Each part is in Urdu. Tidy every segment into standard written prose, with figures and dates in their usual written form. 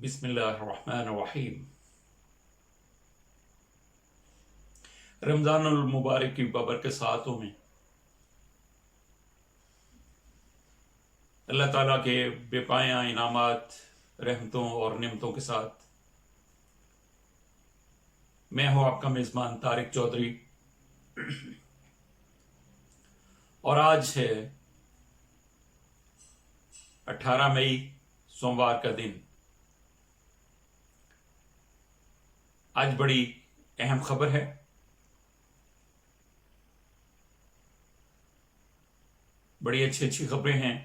بسم اللہ الرحمن الرحیم۔ رمضان المبارک کی بابرکت ساعتوں میں اللہ تعالیٰ کے بے پایاں انعامات، رحمتوں اور نعمتوں کے ساتھ میں ہوں آپ کا میزبان طارق چودھری، اور آج ہے 18 مئی سوموار کا دن۔ آج بڑی اہم خبر ہے۔ بڑی اچھی خبریں ہیں،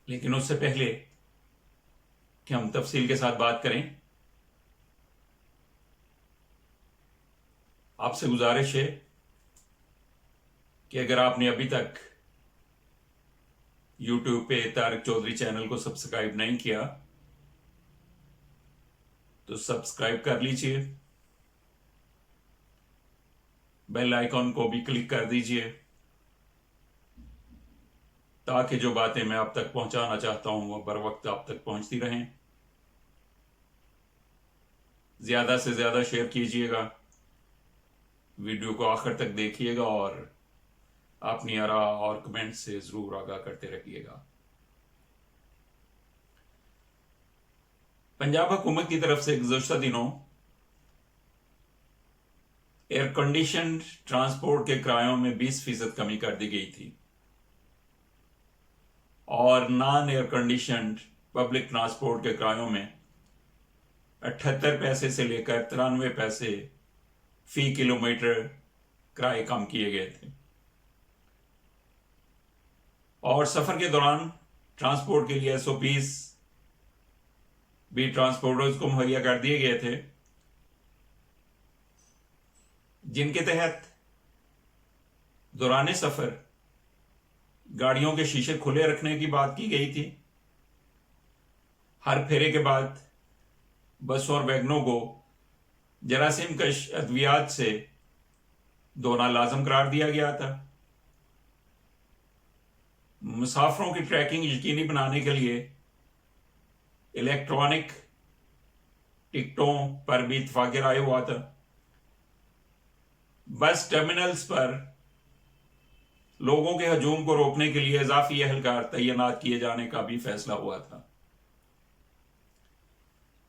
لیکن اس سے پہلے کہ ہم تفصیل کے ساتھ بات کریں، آپ سے گزارش ہے کہ اگر آپ نے ابھی تک یوٹیوب پہ طارق چودھری چینل کو سبسکرائب نہیں کیا تو سبسکرائب کر لیجئے، بیل آئیکن کو بھی کلک کر دیجئے تاکہ جو باتیں میں آپ تک پہنچانا چاہتا ہوں وہ بر وقت آپ تک پہنچتی رہیں۔ زیادہ سے زیادہ شیئر کیجئے گا، ویڈیو کو آخر تک دیکھیے گا اور اپنی آراء اور کمنٹ سے ضرور آگاہ کرتے رہیے گا۔ پنجاب حکومت کی طرف سے گزشتہ دنوں ایئر کنڈیشنڈ ٹرانسپورٹ کے کرایوں میں 20% کمی کر دی گئی تھی، اور naan year conditioned public transport کے کرایوں میں 78 پیسے سے لے کر 93 پیسے فی کلومیٹر کرائے کم کیے گئے تھے، اور سفر کے دوران ٹرانسپورٹ کے لیے SOPs بھی ٹرانسپورٹرز کو مہیا کر دیے گئے تھے، جن کے تحت دوران سفر گاڑیوں کے شیشے کھلے رکھنے کی بات کی گئی تھی۔ ہر پھیرے کے بعد بسوں اور ویگنوں کو جراثیم کش ادویات سے دھونا لازم قرار دیا گیا تھا۔ مسافروں کی ٹریکنگ یقینی بنانے کے لیے الیکٹرانک ٹکٹوں پر بھی اتفاق رائے ہوا تھا۔ بس ٹرمینلز پر لوگوں کے ہجوم کو روکنے کے لیے اضافی اہلکار تعینات کیے جانے کا بھی فیصلہ ہوا تھا،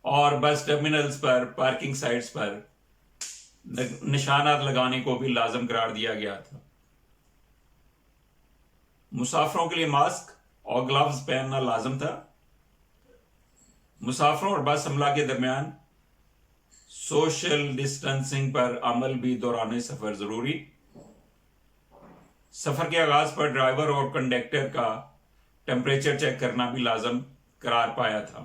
اور بس ٹرمینلز پر پارکنگ سائٹس پر نشانات لگانے کو بھی لازم قرار دیا گیا تھا۔ مسافروں کے لیے ماسک اور گلوز پہننا لازم تھا۔ مسافروں اور بس عملہ کے درمیان سوشل ڈسٹنسنگ پر عمل بھی دوران سفر ضروری۔ سفر کے آغاز پر ڈرائیور اور کنڈکٹر کا ٹمپریچر چیک کرنا بھی لازم قرار پایا تھا۔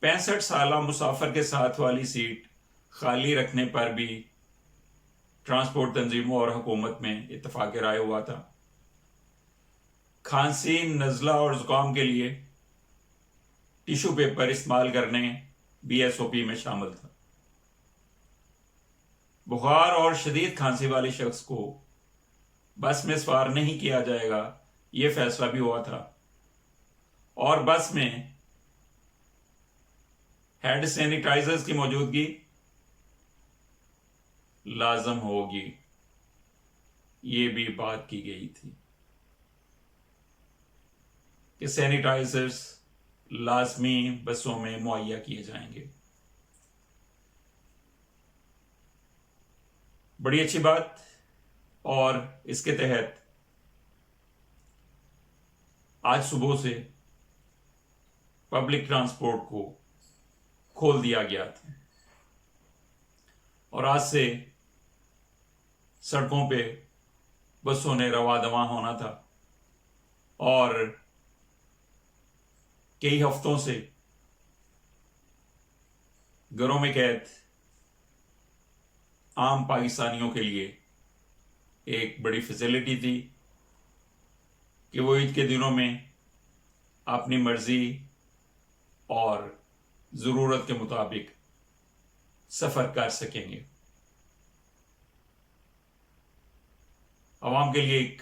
65 سالہ مسافر کے ساتھ والی سیٹ خالی رکھنے پر بھی ٹرانسپورٹ تنظیموں اور حکومت میں اتفاق رائے ہوا تھا۔ کھانسی، نزلہ اور زکام کے لیے ٹیشو پیپر استعمال کرنے بھی SOP میں شامل تھا۔ بخار اور شدید کھانسی والے شخص کو بس میں سوار نہیں کیا جائے گا، یہ فیصلہ بھی ہوا تھا، اور بس میں ہینڈ سینیٹائزرز کی موجودگی لازم ہوگی، یہ بھی بات کی گئی تھی کہ سینیٹائزرز لازمی بسوں میں مہیا کیے جائیں گے۔ بڑی اچھی بات، اور اس کے تحت آج صبح سے پبلک ٹرانسپورٹ کو کھول دیا گیا تھا، اور آج سے سڑکوں پہ بسوں نے رواں دواں ہونا تھا، اور کئی ہفتوں سے گھروں میں قید عام پاکستانیوں کے لیے ایک بڑی فیسلٹی تھی کہ وہ عید کے دنوں میں اپنی مرضی اور ضرورت کے مطابق سفر کر سکیں گے۔ عوام کے لیے ایک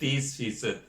30%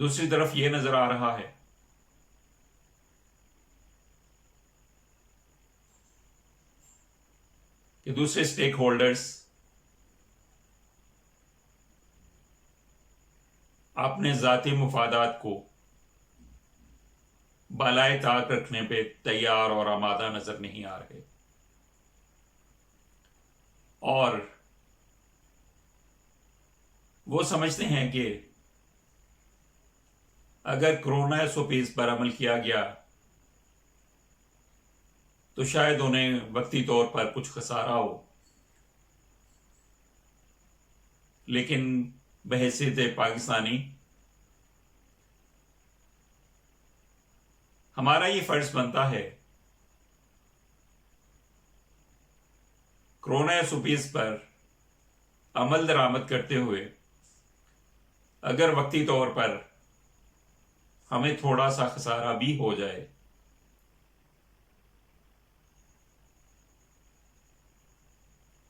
دوسری طرف یہ نظر آ رہا ہے کہ دوسرے اسٹیک ہولڈرز اپنے ذاتی مفادات کو بالائے طاق رکھنے پہ تیار اور آمادہ نظر نہیں آ رہے، اور وہ سمجھتے ہیں کہ اگر کرونا SOPs پر عمل کیا گیا تو شاید انہیں وقتی طور پر کچھ خسارہ ہو، لیکن بحیثیت پاکستانی ہمارا یہ فرض بنتا ہے کرونا SOPs پر عمل درآمد کرتے ہوئے اگر وقتی طور پر ہمیں تھوڑا سا خسارہ بھی ہو جائے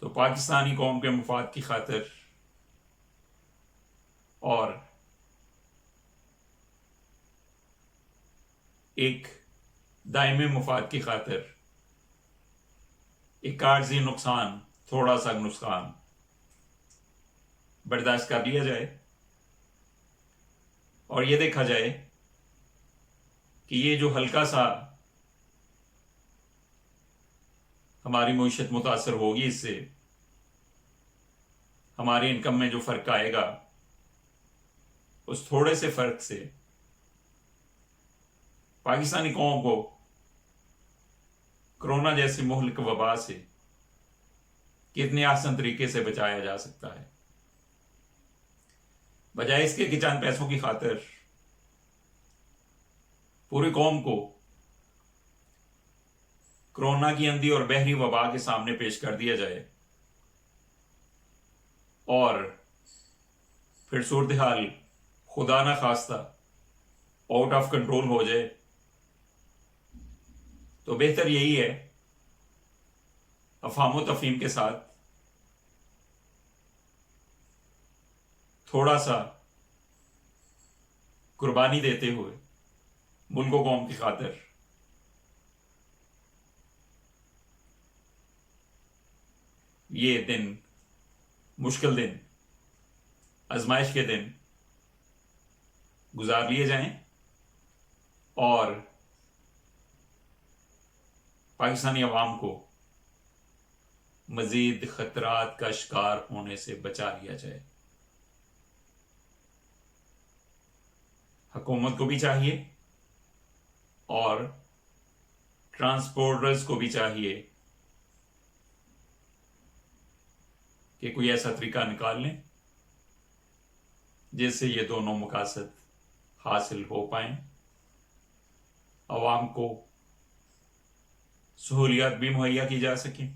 تو پاکستانی قوم کے مفاد کی خاطر اور ایک دائمی مفاد کی خاطر ایک عارضی نقصان، تھوڑا سا نقصان برداشت کر لیا جائے، اور یہ دیکھا جائے کہ یہ جو ہلکا سا ہماری معیشت متاثر ہوگی، اس سے ہماری انکم میں جو فرق آئے گا، اس تھوڑے سے فرق سے پاکستانی قوم کو کرونا جیسی مہلک وبا سے کتنے آسان طریقے سے بچایا جا سکتا ہے، بجائے اس کے کہ چند پیسوں کی خاطر پوری قوم کو کرونا کی اندھی اور بحری وبا کے سامنے پیش کر دیا جائے اور پھر صورتحال خدا نہ خواستہ آؤٹ آف کنٹرول ہو جائے، تو بہتر یہی ہے افہام و تفہیم کے ساتھ تھوڑا سا قربانی دیتے ہوئے ملک و قوم کی خاطر یہ دن، مشکل دن، آزمائش کے دن گزار لیے جائیں، اور پاکستانی عوام کو مزید خطرات کا شکار ہونے سے بچا لیا جائے۔ حکومت کو بھی چاہیے اور ٹرانسپورٹرز کو بھی چاہیے کہ کوئی ایسا طریقہ نکال لیں جس سے یہ دونوں مقاصد حاصل ہو پائیں، عوام کو سہولیات بھی مہیا کی جا سکیں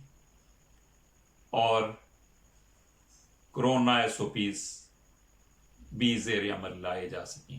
اور کرونا SOPs بھی زیر عمل لائے جا سکیں۔